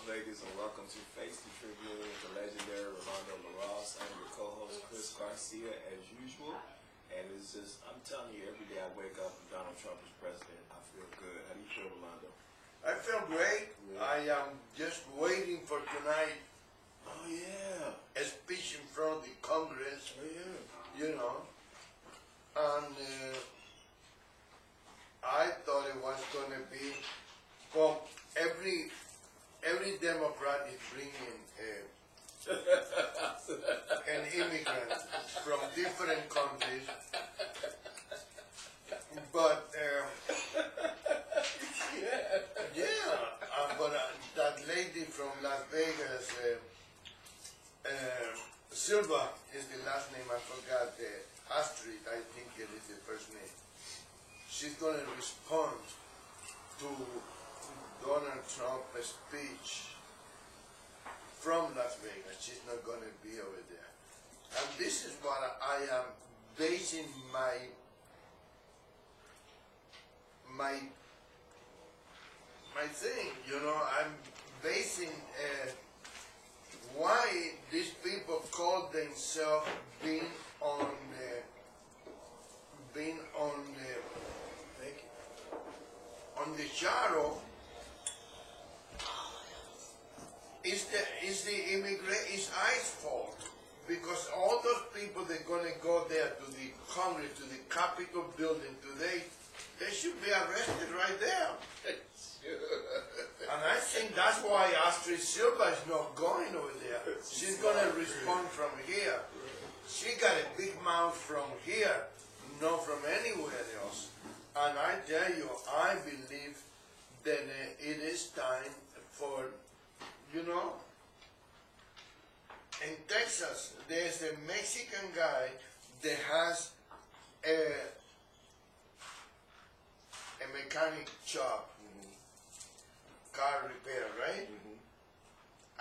Vegas, and welcome to Face the Tribune with the legendary Rolando Larraz. I'm your co-host, Chris Garcia, as usual. And it's just, I'm telling you, every day I wake up and Donald Trump is president, I feel good. How do you feel, Rolando? I feel great. Yeah. I am just waiting for tonight. Oh, yeah. A speech in front of the Congress. Oh, yeah. You know. And I thought it was going to be, well, every Democrat is bringing an immigrant from different countries, but but that lady from Las Vegas, Silva is the last name, I forgot, Astrid, I think it is the first name. She's going to respond to Donald Trump's speech from Las Vegas. She's not going to be over there. And this is what I am basing my thing, you know. I'm basing why these people call themselves being on the shadow. Is the immigrant, it's ICE fault, because all those people they're gonna go there to the Congress, to the Capitol building today, they should be arrested right there. And I think that's why Astrid Silva is not going over there. She's gonna respond from here. She got a big mouth from here, not from anywhere else. And I tell you, I believe that it is time for, you know, in Texas, there's a Mexican guy that has a mechanic shop, car repair, right?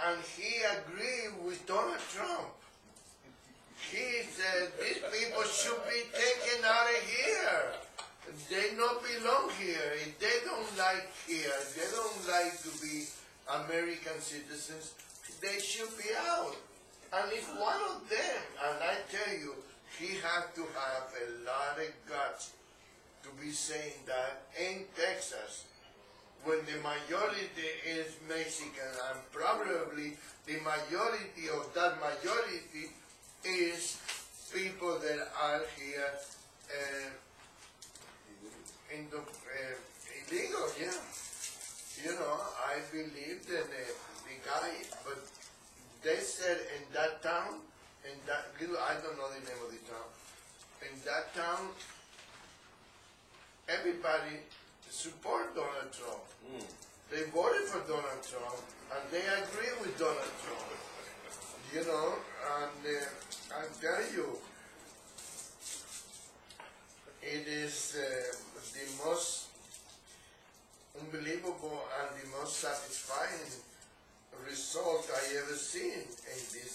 And he agreed with Donald Trump. He said these people should be taken out of here. They don't belong here. If they don't like here, if they don't like to be American citizens, they should be out. And it's one of them. And I tell you, he has to have a lot of guts to be saying that in Texas, when the majority is Mexican, and probably the majority of that majority is people that are here illegal, yeah. You know, I believe that the guy, but they said in that town, I don't know the name of the town, in that town, everybody support Donald Trump. They voted for Donald Trump, and they agree with Donald Trump. You know, and I tell you, it is the most unbelievable and the most satisfying result I ever seen in this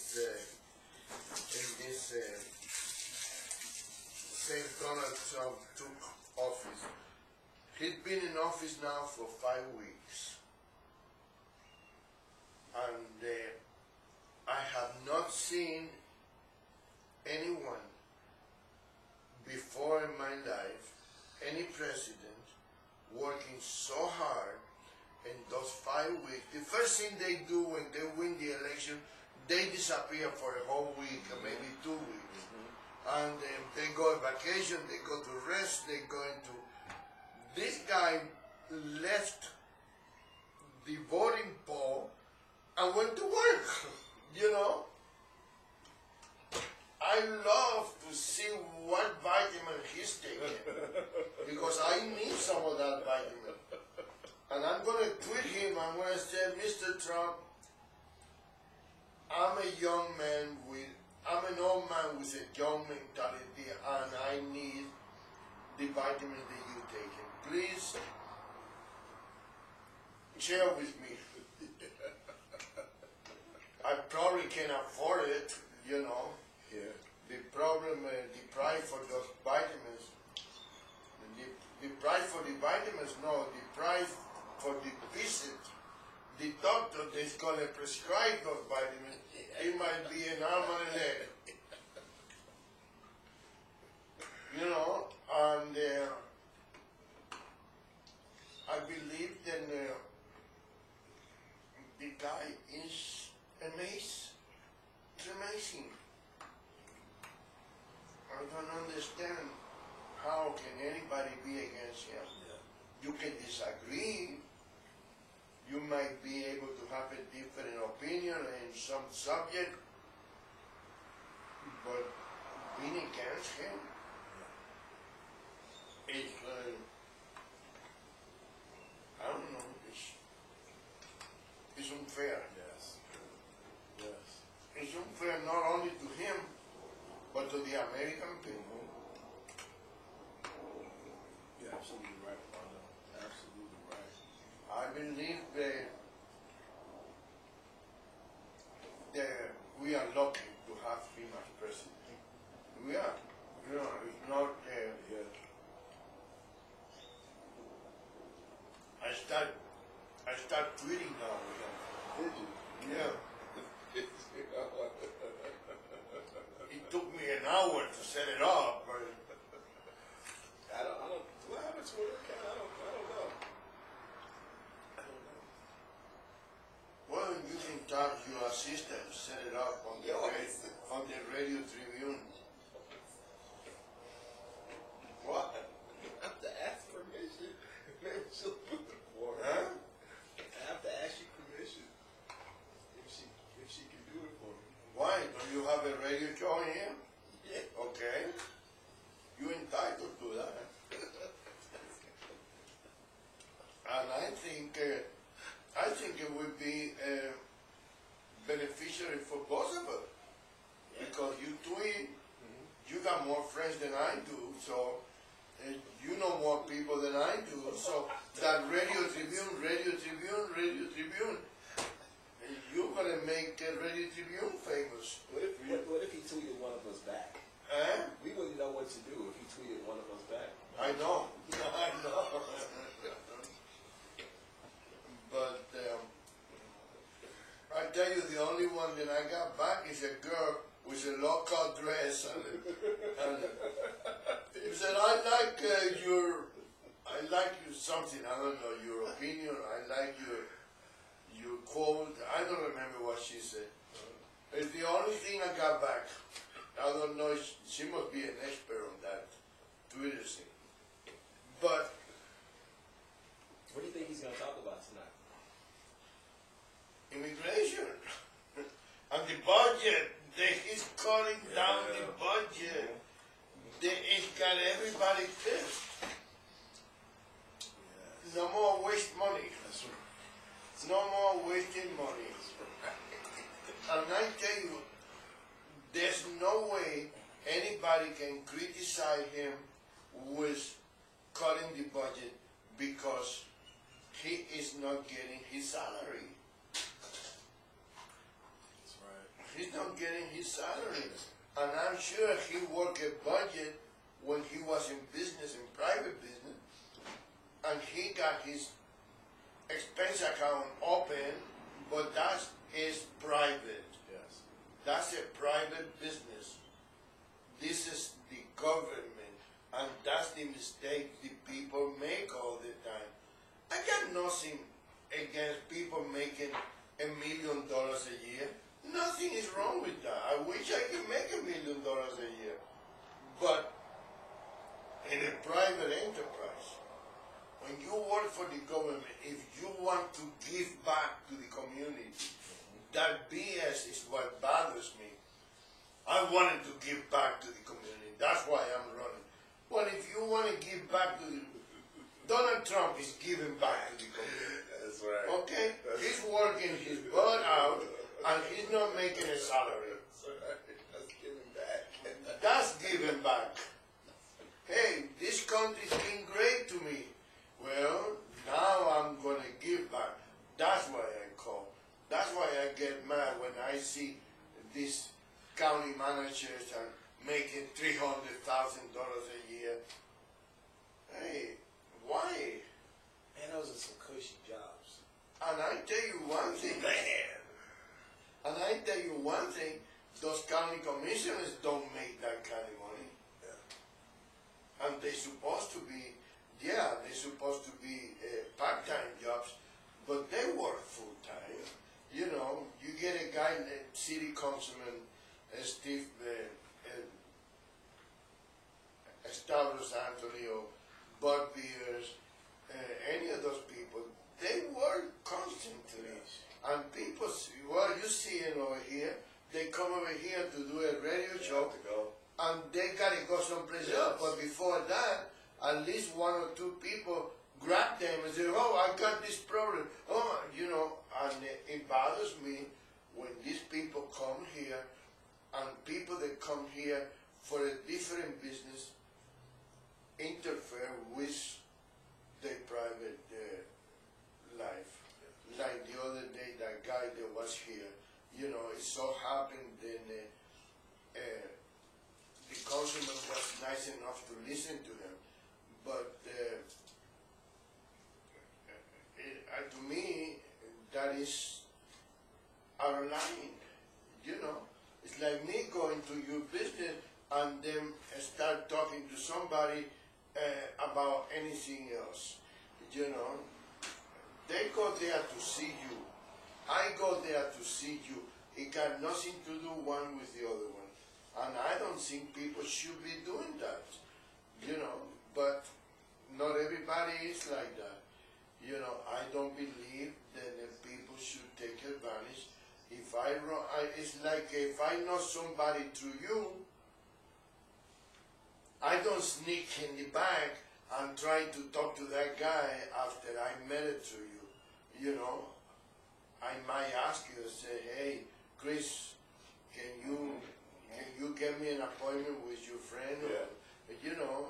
since Donald Trump took office. He's been in office now for 5 weeks, and I have not seen anyone before in my life, any president, working so hard in those 5 weeks. The first thing they do when they win the election, they disappear for a whole week or maybe 2 weeks. And they go on vacation, they go to rest, they go into... This guy left the voting poll and went to work, you know? I love to see what vitamin he's taking, because I need some of that vitamin. And I'm going to tweet him, I'm going to say, Mr. Trump, I'm an old man with a young mentality, and I need the vitamin that you taking. Please share with me. I probably can afford it, you know. Yeah. The problem, the price for those vitamins, the price for the vitamins, no, the price for the visit, the doctor that's going to prescribe those vitamins. It might be an arm and a leg. You know, and I believe that the guy is amazing. It's amazing. I don't understand how can anybody be against him. Yeah. You can disagree. You might be able to have a different opinion in some subject, but being against him, it's I don't know, it's unfair. Yes. Yes. It's unfair not only to him, but to the American people. You're absolutely right, Rolando. Absolutely right. I believe that we are lucky to have him as president. We are. You know, it's not. Yeah. I start tweeting now with him. Did you? Yeah. It took me an hour to set it up, but I don't. Do I have a Twitter account? I don't know. well, you can talk to your assistant to set it up on the Radio Tribune. What? I have to ask permission. Maybe she'll put it for me. Huh? I have to ask you permission if she can do it for me. Why? Don't you have a radio show here? Yeah. Okay. You're entitled to that. And I think it would be beneficiary for both of us. Because you tweet, you got more friends than I do, so you know more people than I do. So that Radio Tribune, you're gonna make Radio Tribune famous. What if he tweeted one of us back? We wouldn't know what to do if he tweeted one of us back. I know. I know. But I tell you, the only one that I got back is a girl with a low-cut dress, and he said, I like your something. I don't know your opinion. I like your quote. I don't remember what she said. It's the only thing I got back. I don't know. She must be an expert on that Twitter thing. But What do you think he's going to talk about tonight? immigration and the budget. He's cutting down the budget. It's got everybody pissed. Yes. No more waste money. That's right. No more wasting money. And I tell you, there's no way anybody can criticize him with cutting the budget because he is not getting his salary. That's right. He's not getting his salary. And I'm sure he worked a budget when he was in business, in private business, and he got his expense account open, but that is private. Yes. That's a private business. This is the government, and that's the mistake the people make all the time. I got nothing against people making $1 million a year. Nothing is wrong with that. I wish I could make $1 million a year. But in a private enterprise, when you work for the government, if you want to give back to the community, that BS is what bothers me. I wanted to give back to the community. That's why I'm running. Well, if you want to give back to the... Donald Trump is giving back to the community. That's right. Okay? He's working his butt out, and he's not making a salary. That's right. That's giving back. That's giving back. Hey, this country's been great to me. Well, now I'm going to give back. That's why I call. That's why I get mad when I see these county managers are making $300,000 a year. Hey, why? Man, those are some cushy jobs. I And I tell you one thing, those county commissioners don't make that kind of money. Yeah. And they're supposed to be, part-time jobs, but they work full-time. You know, you get a guy, city councilman, Steve, Stavros Antonio, Bud Beers, any of those people, they work constantly. Yes. And people, well, you see it over here, they come over here to do a radio show, and they gotta go someplace else. But before that, at least one or two people grab them and say, oh, I got this problem. Oh, you know, and it bothers me when these people come here, and people that come here for a different business interfere with their private life. Like the other day, that guy that was here, you know, it so happened then the councilman was nice enough to listen to them, but to me, that is out of line, you know. It's like me going to your business and then start talking to somebody about anything else, you know. They go there to see you. I go there to see you. It got nothing to do one with the other one. And I don't think people should be doing that, you know. But not everybody is like that. You know, I don't believe that people should take advantage. If it's like if I know somebody through you, I don't sneak in the back and try to talk to that guy after I met it through you. You know, I might ask you to say, hey, Chris, can you get me an appointment with your friend? Yeah. Or, you know,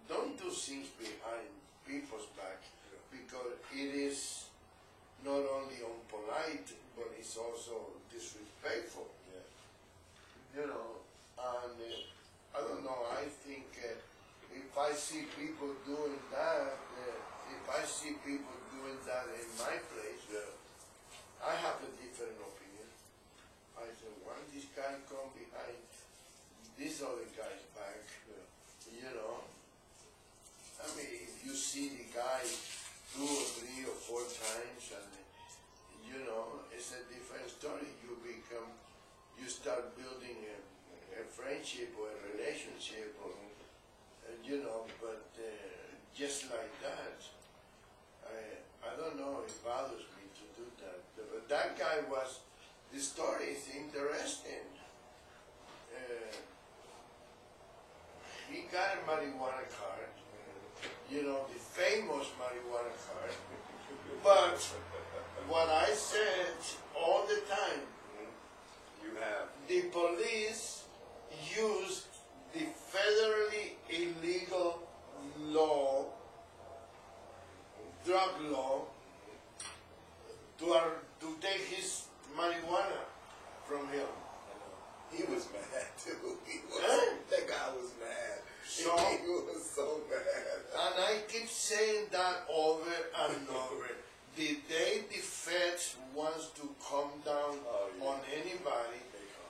don't do things behind people's back, because it is not only unpolite, but it's also disrespectful. Yeah. You know, and I don't know, I think if I see people doing that, in my place, I have a different opinion. I say, why this guy come behind this other guy's back? You know? I mean, if you see the guy 2 or 3 or 4 times, and you know, it's a different story. You start building a friendship or a relationship, or, you know, but just like that, I don't know, it bothers me to do that. But that guy the story is interesting. He got a marijuana card, you know, the famous marijuana card. But what I said all the time, the police used the federally illegal law, drug law, to take his marijuana from him. He was mad too. Huh? That guy was mad. So, he was so mad. And I keep saying that over and over. The day the feds wants to come down on anybody,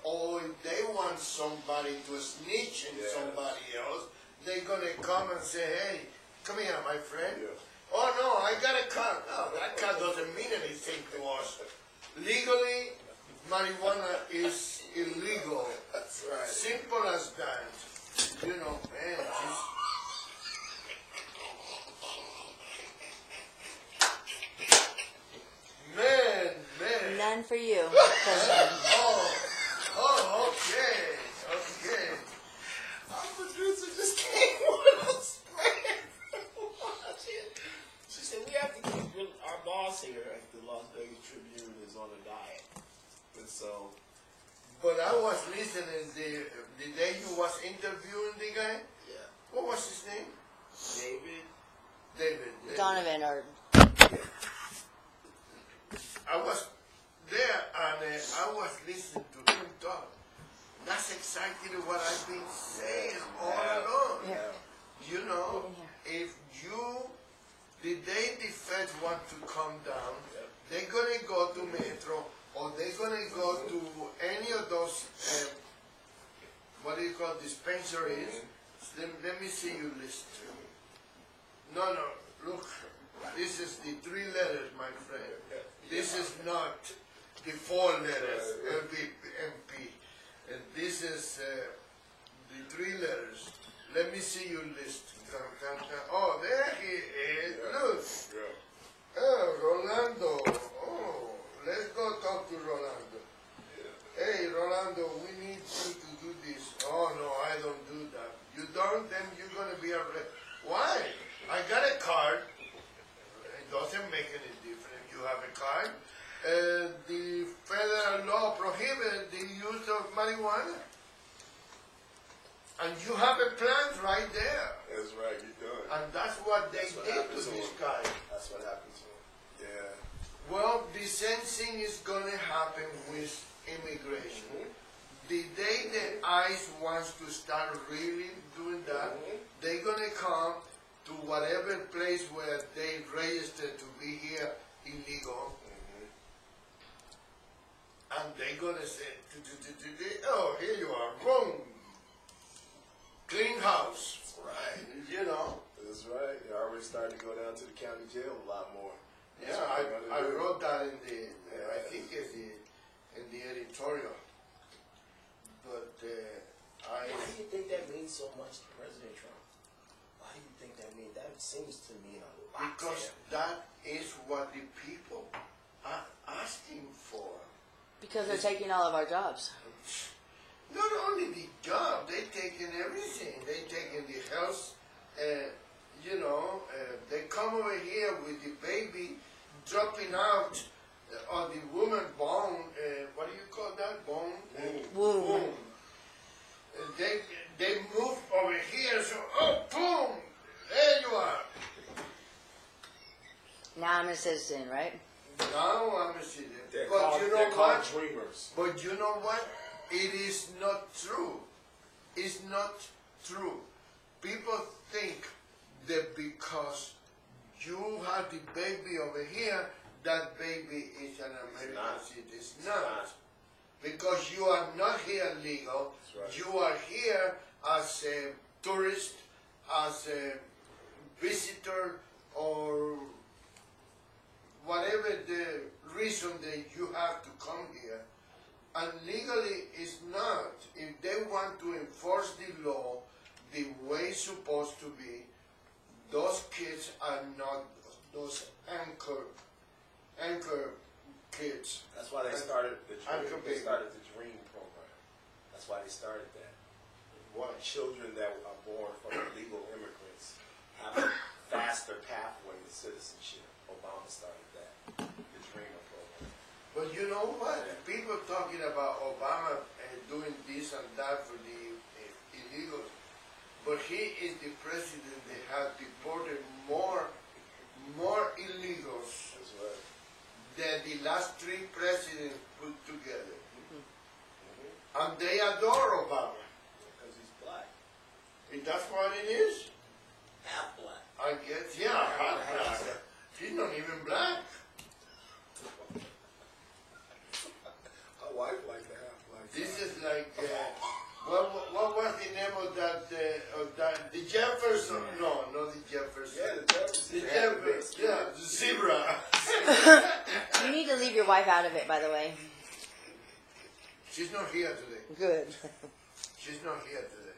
or if they want somebody to snitch in somebody else, they're gonna come and say, hey, come here, my friend. Oh no, I got a car. No, that car doesn't mean anything to us. Legally, marijuana is illegal. That's right. Simple as that. You know, man, man. None for you, President. Okay. Our producer just came with us. She said, we have to keep our boss here at the Las Vegas Tribune is on a diet. And so... But I was listening the day you was interviewing the guy. Yeah. What was his name? David. Donovan, or... I was there and I was listening to him talk. That's exactly what I've been saying all along. Yeah. You know, if the day the feds want to come down, they're they're gonna go to Metro, or they're gonna go to any of those, what do you call dispensaries. Let me see your list. No, look, this is the 3 letters, my friend. This is not the 4 letters, LVMP. And this is the 3 letters. Let me see your list. Oh, there he is. Look. Oh, Rolando. Oh, let's go talk to Rolando. Hey, Rolando, we need you to do this. Oh, no, I don't do that. You don't, then you're going to be arrested. Why? I got a card. It doesn't make any difference if you have a card. The federal law prohibits the use of marijuana. And you have a plant right there. That's right, you do it. And that's what they did to this guy. That's what happened to him. Yeah. Well, the same thing is going to happen with immigration. The day that ICE wants to start really doing that, they're going to come to whatever place where they registered to be here illegal. And they're going to say, oh, here you are, boom. Clean house. That's right. You know. That's right. You're already starting to go down to the county jail a lot more. Yeah, I wrote that in the, I think it's in the editorial. But Why do you think that means so much to President Trump? Why do you think that means? That seems to mean a lot. because that is what the people are asking for. Because they're taking all of our jobs. Not only the job, they're taking everything. They're taking the health, they come over here with the baby dropping out on the woman bone, what do you call that? Bone? Womb. They move over here, so, oh, boom, there you are. Now I'm a citizen, right? Now I'm a citizen. They're But called, you know they're called what? dreamers. But you know what? It is not true. It's not true. People think that because you have the baby over here, that baby is an American citizen. It's not. Because you are not here legal. That's right. You are here as a tourist, as a visitor, or whatever the reason that you have to come here. And legally it's not. If they want to enforce the law the way it's supposed to be, those kids are not those anchor kids. That's why they started the Anchor dream. They baby. started the dream program. That's why they started that. What children that are born from illegal immigrants have a faster pathway to citizenship. Obama started that. The Dreamer program. But you know what? People talking about Obama doing this and that for the illegals. But he is the president that has deported more illegals That's right. than the last 3 presidents put together. And they adore Obama. Because he's black. And that's what it is. Half black. I guess, yeah, half black. She's not even black. My wife likes the half black. This is like, what was the name of that, the Jefferson? No, not the Jefferson. Yeah, the Jefferson. The Jefferson, yeah, the zebra. You need to leave your wife out of it, by the way. She's not here today. Good. She's not here today.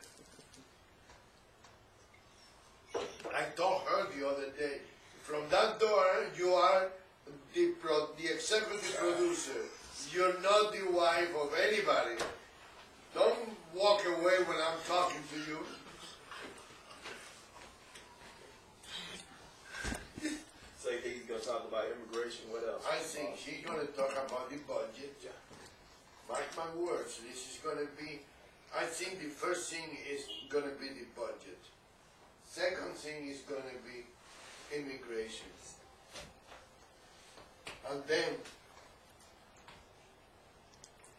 I told her the other day, from that door, you are the executive producer. You're not the wife of anybody. Don't walk away when I'm talking to you. So you think he's going to talk about immigration? What else? I think she's going to talk about the budget. Mark my words, this is going to be, I think the first thing is going to be the budget. Second thing is going to be immigration. And then,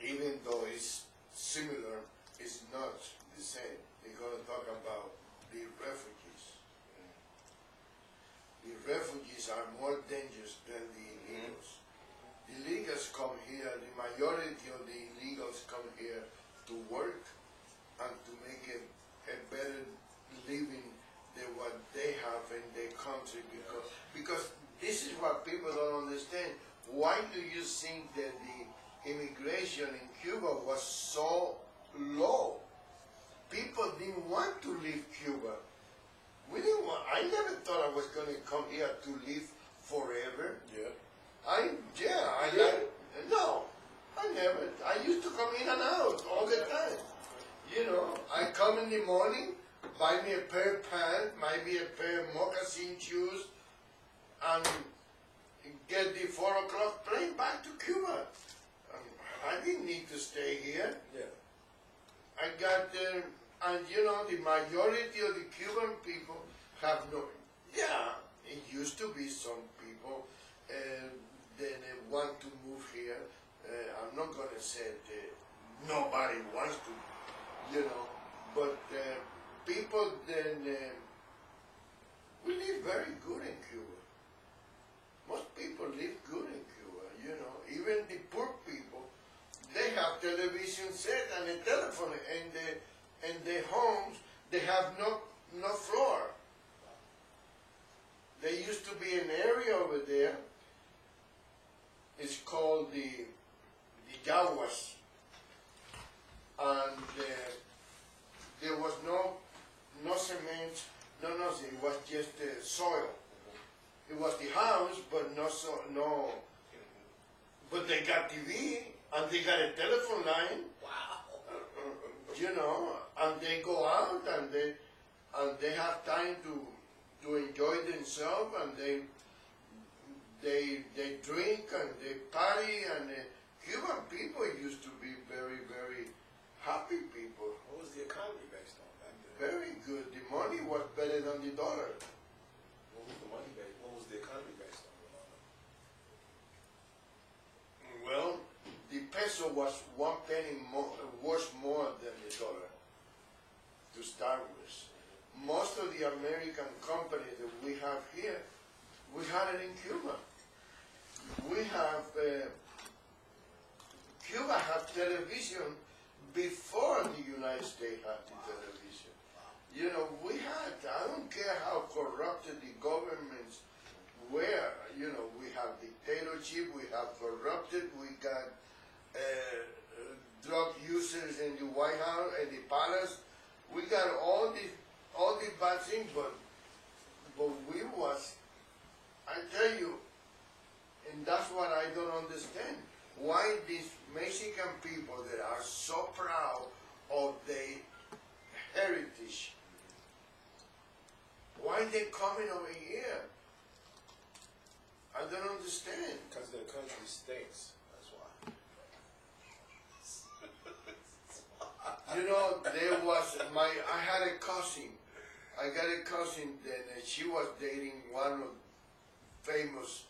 even though it's similar, it's not the same. They're going to talk about the refugees. The refugees are more dangerous than the illegals. people don't understand. Why do you think that the immigration in Cuba was so low? People didn't want to leave Cuba. We didn't want, I never thought I was going to come here to live forever. Yeah. I never. I used to come in and out all the time. You know, I come in the morning, buy me a pair of pants, maybe a pair of moccasin shoes, and get the 4 o'clock plane back to Cuba. I didn't need to stay here. Yeah. I got and you know, the majority of the Cuban people have no, yeah, it used to be some people that want to move here. I'm not going to say that nobody wants to, you know, but people then, we live very good in Cuba. Most people live good in Cuba, you know, even the poor people, they have television set and a telephone, and their homes, they have no floor. There used to be an area over there, it's called the Yaguas, and there was no cement, no nothing, it was just soil. It was the house, but no, but they got TV, and they got a telephone line. Wow. You know, and they go out and they have time to enjoy themselves, and they drink and they party, and Cuban people used to be very, very happy people. What was the economy based on back then? Very good. The money was better than the dollar. What was the money based? What was the economy based on, Rolando? Well, the peso was 1 penny more, worth more than the dollar to start with. Most of the American companies that we have here, we had it in Cuba. We have, Cuba had television before the United States had the television. You know, we had, I don't care how corrupted the governments were, you know, we have dictatorship, we have corrupted, we got drug users in the White House and the palace. We got all the bad things, but we was, I tell you, and that's what I don't understand. Why these Mexican people that are so proud of their heritage, why they coming over here? I don't understand. Because their country stinks. That's why. You know, there was I had a cousin. I got a cousin that she was dating one of famous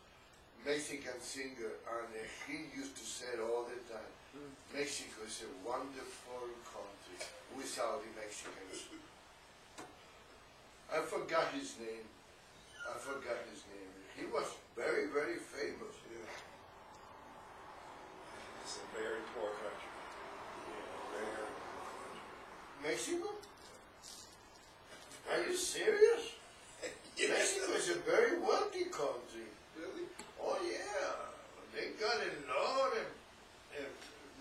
Mexican singer, and he used to say all the time, Mexico is a wonderful country without the Mexicans. I forgot his name. He was very, very famous. Yeah. It's a very poor country. Yeah, very poor country. Mexico? Are you serious? Yes. Mexico is a very wealthy country. Really? Oh yeah, they got a lot of,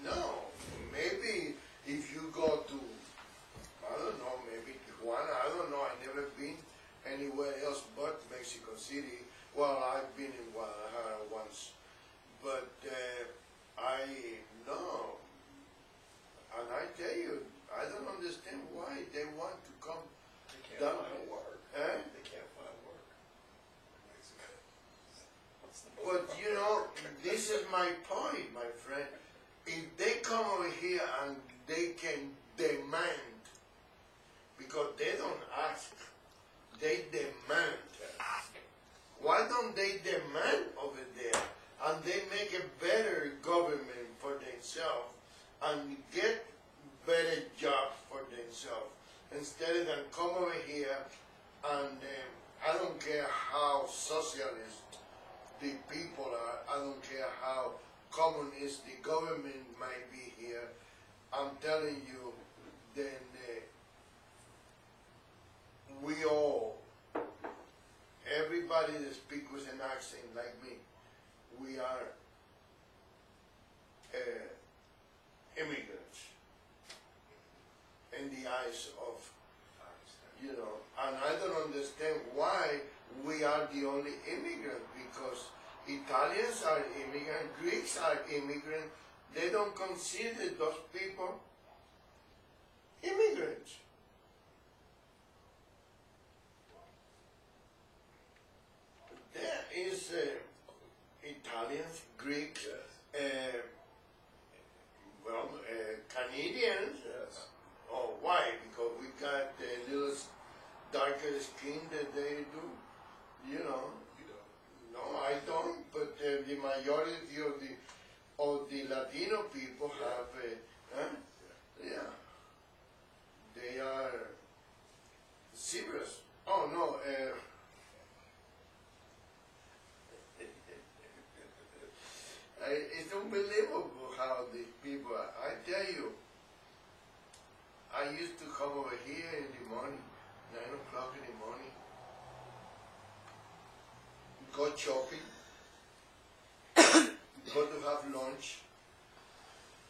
no, maybe if you go to, I don't know, maybe Tijuana, I don't know, I've never been anywhere else but Mexico City. Well, I've been in Guadalajara once, but I know, and I tell you, I don't understand why they want to come They can't down find here. work. Eh? They can't find work. Mexico. But you know, this is my point, my friend. If they come over here and they can demand, because they don't ask, they demand. Why don't they demand over there and they make a better government for themselves and get better jobs for themselves instead of them come over here and I don't care how socialist the people are, I don't care how communist the government might be here, I'm telling you, then we all, everybody that speaks with an accent like me, we are the only immigrants because Italians are immigrants, Greeks are immigrants. They don't consider those people immigrants. There is Italians, Greeks, Canadians. Yes. Oh, why? Because we got a little darker skin than they do. You know. You don't. No, I don't. But the majority of the Latino people have. Yeah. They are serious. Oh no. It's unbelievable how these people are. I tell you, I used to come over here in the morning, 9 o'clock in the morning, go shopping, go to have lunch,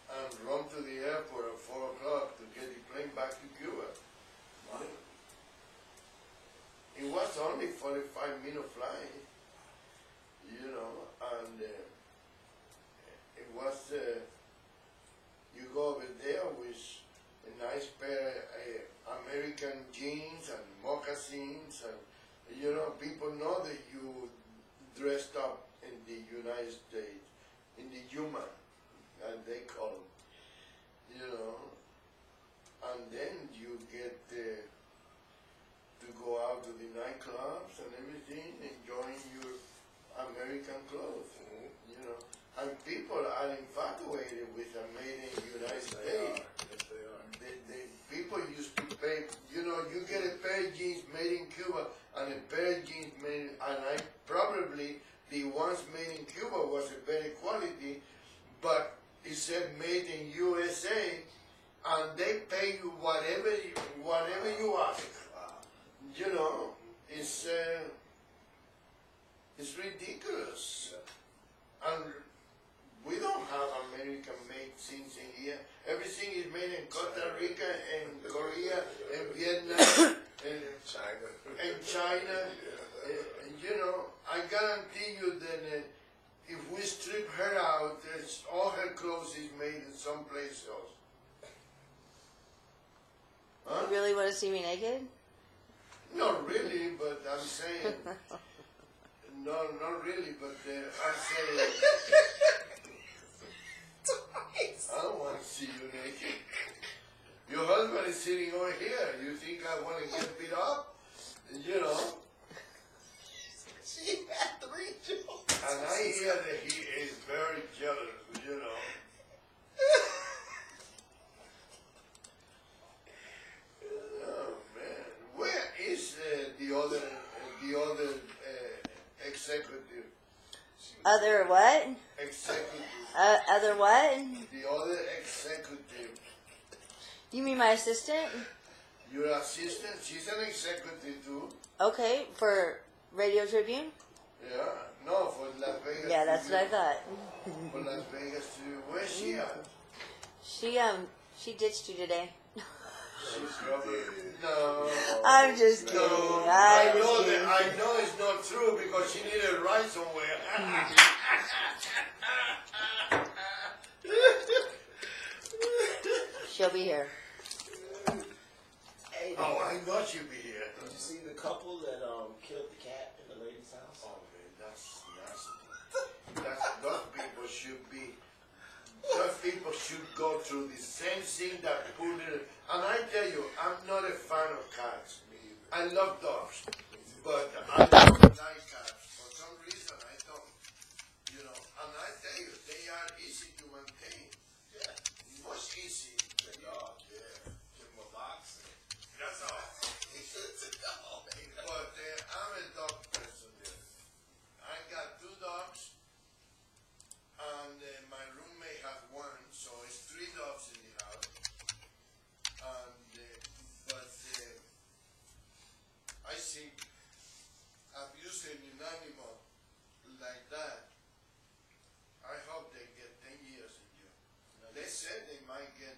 and run to the airport at 4 o'clock to get the plane back to Cuba. Wow. It was only 45-minute flight, you know, and it was, you go over there with a nice pair of American jeans and moccasins, and, you know, people know that you dressed up in the United States, in the human, as they call them, you know, and then you get to go out to the nightclubs and everything, enjoying your American clothes, you know. And people are infatuated with a made in the United States. Yes, they are. The people used to pay, you know, you get a pair of jeans made in Cuba and a pair of jeans made, and probably the ones made in Cuba was a better quality, but it said made in USA, and they pay you whatever you ask. Wow. You know, it's ridiculous. Yeah. And we don't have American-made things in here. Everything is made in Costa Rica and Korea and Vietnam and China. And, you know, I guarantee you that if we strip her out, all her clothes is made in someplace else. Huh? You really want to see me naked? Not really, but I'm saying. No, not really, but I'm saying. I don't want to see you naked. Your husband is sitting over here. You think I want to get beat up? You know. She had 3 jokes. And I hear that he is very jealous, you know. Oh man, where is the other executive? Other what? Executive. Other what? The other executive. You mean my assistant? Your assistant, she's an executive too. Okay, for Radio Tribune? Yeah. No, for Las Vegas. Yeah, that's what I thought. For Las Vegas too. Where's she at? She ditched you today. She's probably no. I'm just kidding. No, I'm just kidding. I know it's not true because she needed a ride somewhere. She'll be here. Hey, Oh, I know she'll be here. did you see the couple that killed the cat in the lady's house? Oh man, that's nasty. Those people should be. Those people should go through the same thing that put it. And I tell you, I'm not a fan of cats. I love dogs, but I don't like cats. For some reason, I don't. You know, and I tell you, they are easy to maintain. Yeah. Much easy. The dog, yeah. Give him a box. That's all. It's a dog. But I'm a dog person. I got 2 dogs, and my roommate has 1, so it's 3 dogs in the house. And but I think abusing an animal like that, I hope they get 10 years in jail. They said they might get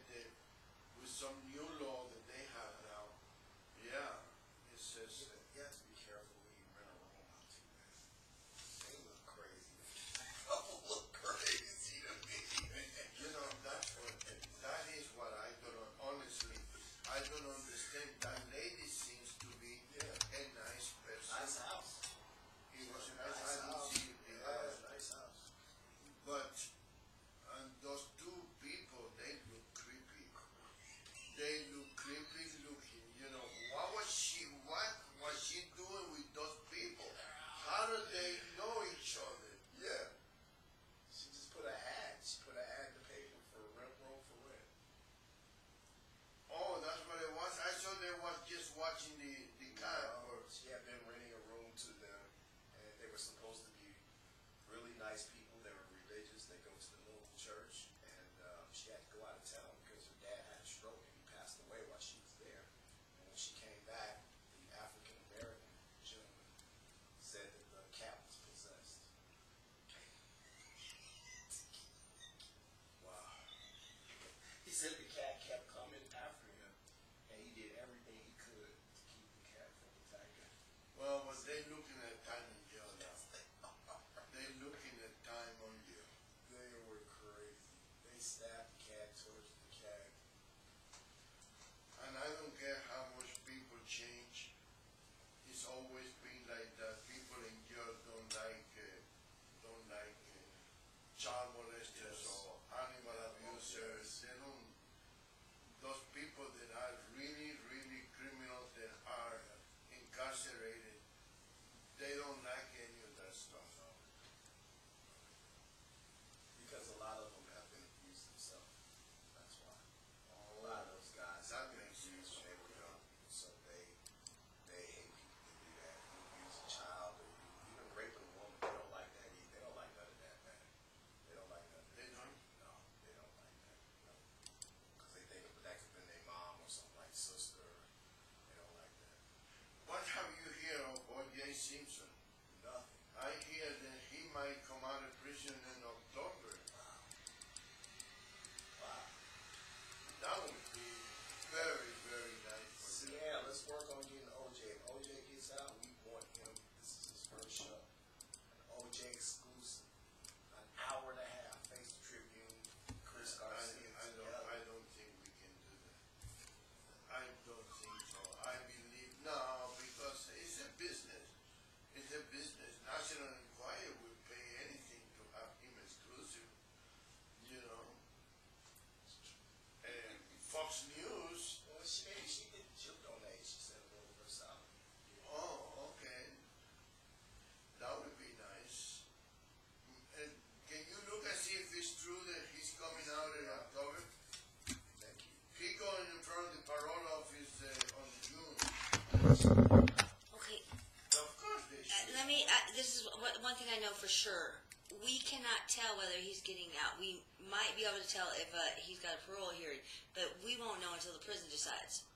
he's getting out. We might be able to tell if he's got a parole hearing, but we won't know until the prison decides.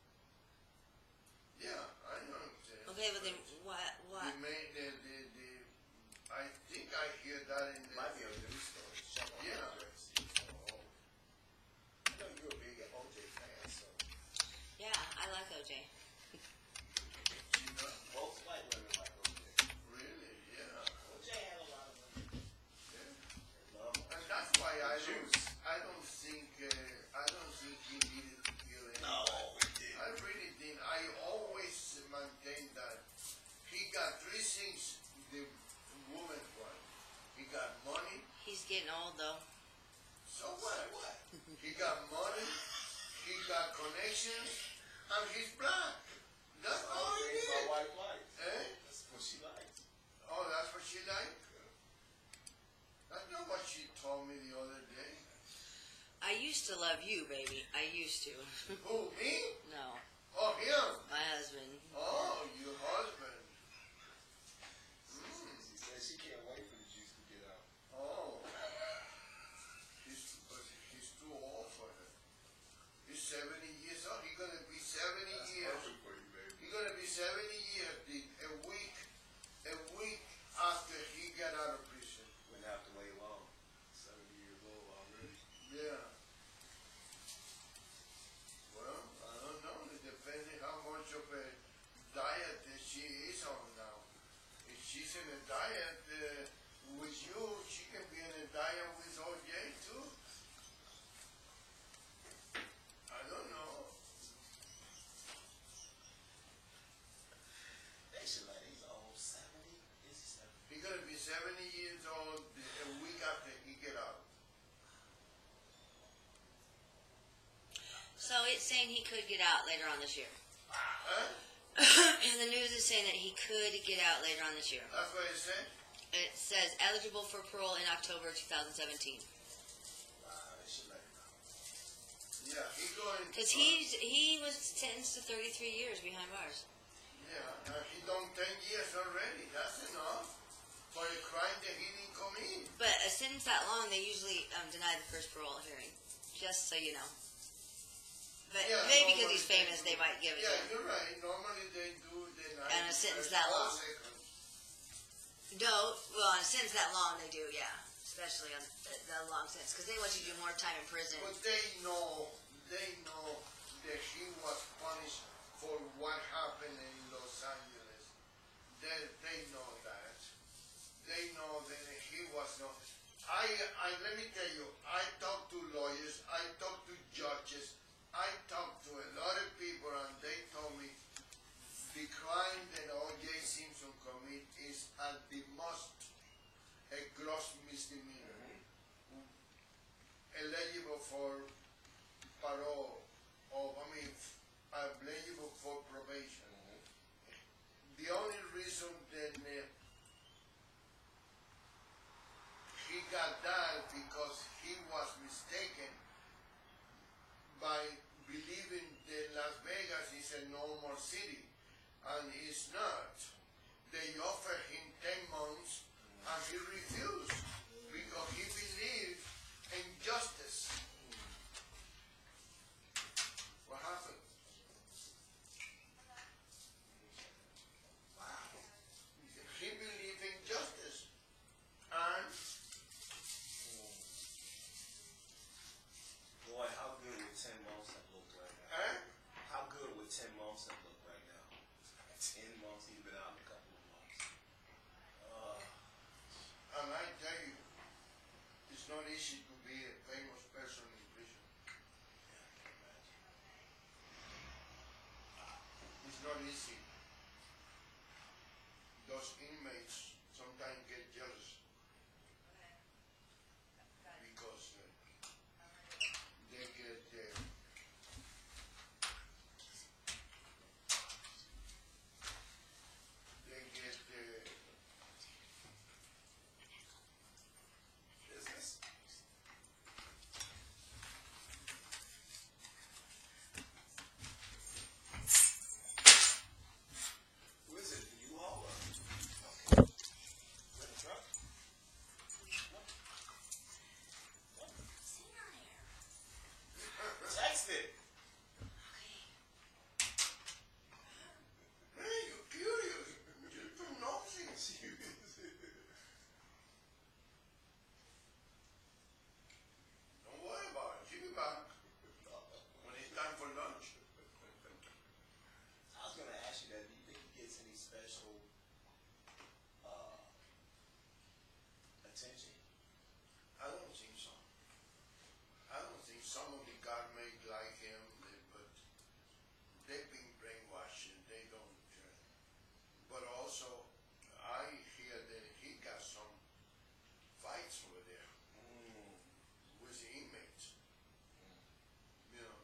Yeah, I know what I'm saying. Okay, but then what? I think I hear that in the... Might be a news story. Yeah. I know you're a big OJ fan, so. Yeah, I like OJ. You know? Most white women like OJ. Really? Yeah. OJ had a lot of women. Yeah. They love him. And that's why I don't think he needed to kill anybody. No, he didn't. I really didn't. I always maintain that he got three things the woman wanted. He got money. He's getting old though. So what? He got money. He got connections, and he's black. That's all he Things did. my wife likes. Eh? That's what she likes. Oh, that's what she liked? That's not what she told me the other day. I used to love you, baby. I used to. Who, me? No, Oh, him. my husband. Oh, your husband. She said she can't wait for the juice to get out. Oh. He's too old for her. He's 70 years old. He's going to be 70 That's years. perfect for you, baby. He's going to be 70 years a week after he got out of prison. Wouldn't have to wait long. 70 years old already. Yeah. Well, I don't know. It depends on how much of a diet that she is on now. If she's in a diet with you, she can be in a diet with OJ too. I don't know. They should let he's old 70. Is he 70? He's gonna be 70 years old a week after he get out. So it's saying he could get out later on this year. Huh? And the news is saying that he could get out later on this year. That's what it said? It says eligible for parole in October 2017. Nah, they should let him out. Yeah, he going. Because he was sentenced to 33 years behind bars. Yeah, he done 10 years already. That's enough for a crime that he didn't commit. But a sentence that long, they usually deny the first parole hearing. Just so you know. But Yeah, maybe because normally he's famous, they might give it to Yeah, him. you're right. Normally they do deny. And a sentence the that first long. second. No, well, on a sentence that long, they do, yeah. Especially on the long sentence. Because they want you to do more time in prison. But they know that he was punished for what happened in Los Angeles. They know that. They know that he was not. Let me tell you, I talked to lawyers, I talked to judges, I talked to a lot of people, and they told me the crime that O.J. Simpson commit is at the most a gross misdemeanor, eligible for parole, eligible for probation. The only reason that he got that because he was mistaken by believing that Las Vegas is a normal city, and it's not. They offered him 10 months, and he refused because he believed in justice. What happened? Wow. He believed in justice, and Boy, how good would 10 months have looked right now? How good would 10 months have looked right now? 10 months, he's been out in a couple of months. And I tell you, it's not easy to be a famous person in prison. It's not easy. Those inmates sometimes get jealous because they get Business. some of the government like him, but they've been brainwashed. They don't. But also, I hear that he got some fights over there with the inmates. You know,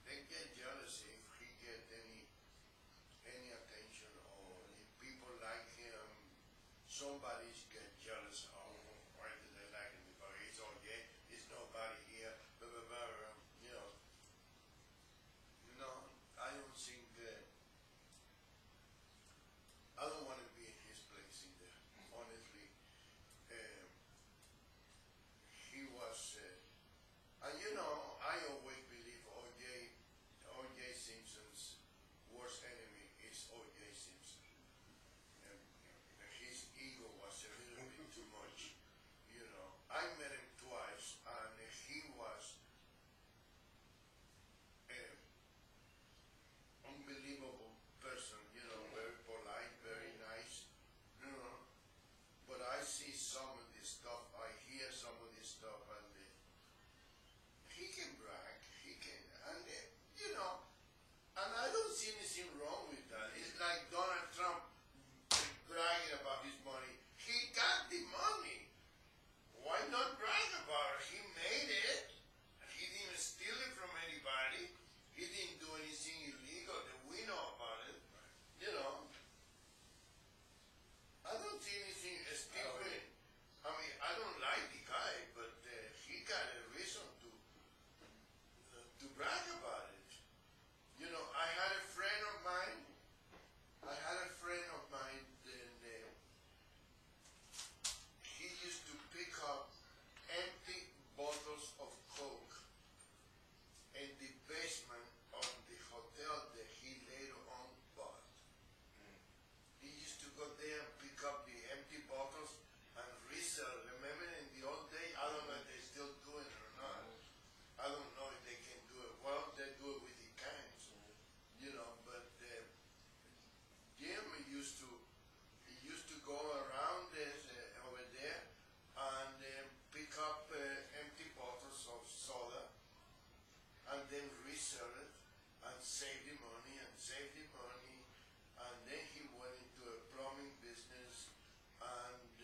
they get jealous if he get any attention, or if people like him, somebody's get jealous of. Why do they like him? Because he's all gay. There's nobody here. Blah, blah, blah, blah. I don't think that. I don't want to be in his place either. Honestly, he was. And I always believe O.J. Simpson's worst enemy is O.J. Simpson. And his ego was a little bit too much. I met him twice, and he was an unbelievable person. Very polite, very nice. But I see some of this stuff. I hear some of this stuff, and he can brag. He can, and and I don't see anything wrong with that. It's like Donald Trump bragging about his money. He got the money. Why not brag about it? He made it. He didn't steal it from anybody. He didn't do anything illegal that we know about it. I don't see anything stupid. I mean, I don't like the guy, but he got a reason to brag about it. I had a friend of mine. Then he used to pick up empty bottles of Coke in the basement of the hotel that he later on bought. He used to go there and pick up the empty bottles and resell. Remember in the old day? I don't know if they still do it or not. I don't know if they can do it. Well, they do it with the cans, but Jim used to go around over there and pick up empty bottles of soda and then resell it and save the money, and then he went into a plumbing business, and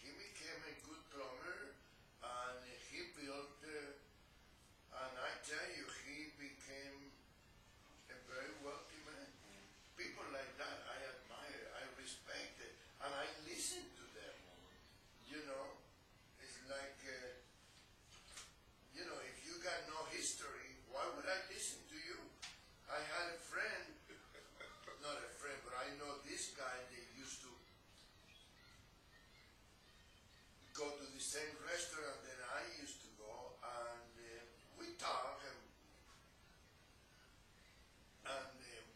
he became a good plumber, and he built, and I tell you, he became a very wealthy man. People like that I admire, I respect it, and I listen to them. It's like, if you got no history, why would I listen to you? I had a friend, not a friend, but I know this guy that used to go to the same restaurant that I used to go, and we talk, and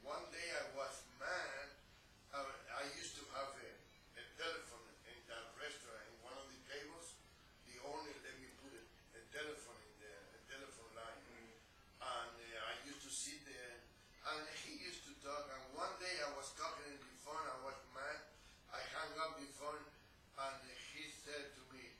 one day I was mad. I used to have a telephone in that restaurant, in one of the tables. The owner let me put a telephone in there, a telephone line. And I used to sit there, and he used to talk. And one day I was talking on the phone, I was mad. I hung up the phone, and he said to me,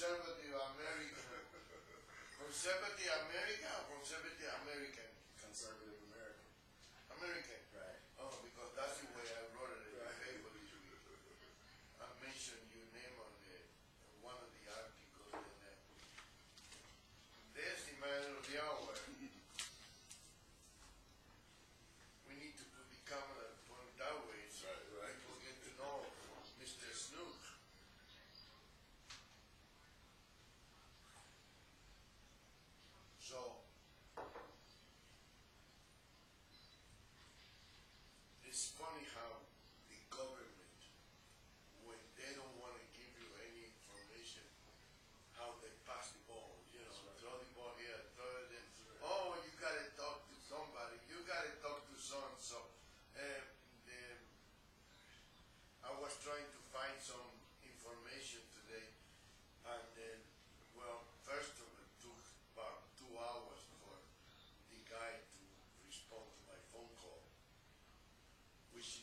conservative American. Conservative American or conservative American? Conservative American. American. Right. Oh, because that's the way I wrote it in the Right. paper this week. I mentioned your name on one of the articles, and there's the man of the hour. We need to put the camera point that way so Right. people get to know Mr. Snook. So, it's funny how the government, when they don't want to give you any information, how they pass the ball, you know, throw the ball here, throw it in. Oh, you got to talk to somebody, you got to talk to so-and-so. I was trying to find some information today, and then, well, first of it took about 2 hours for the guy to respond to my phone call, which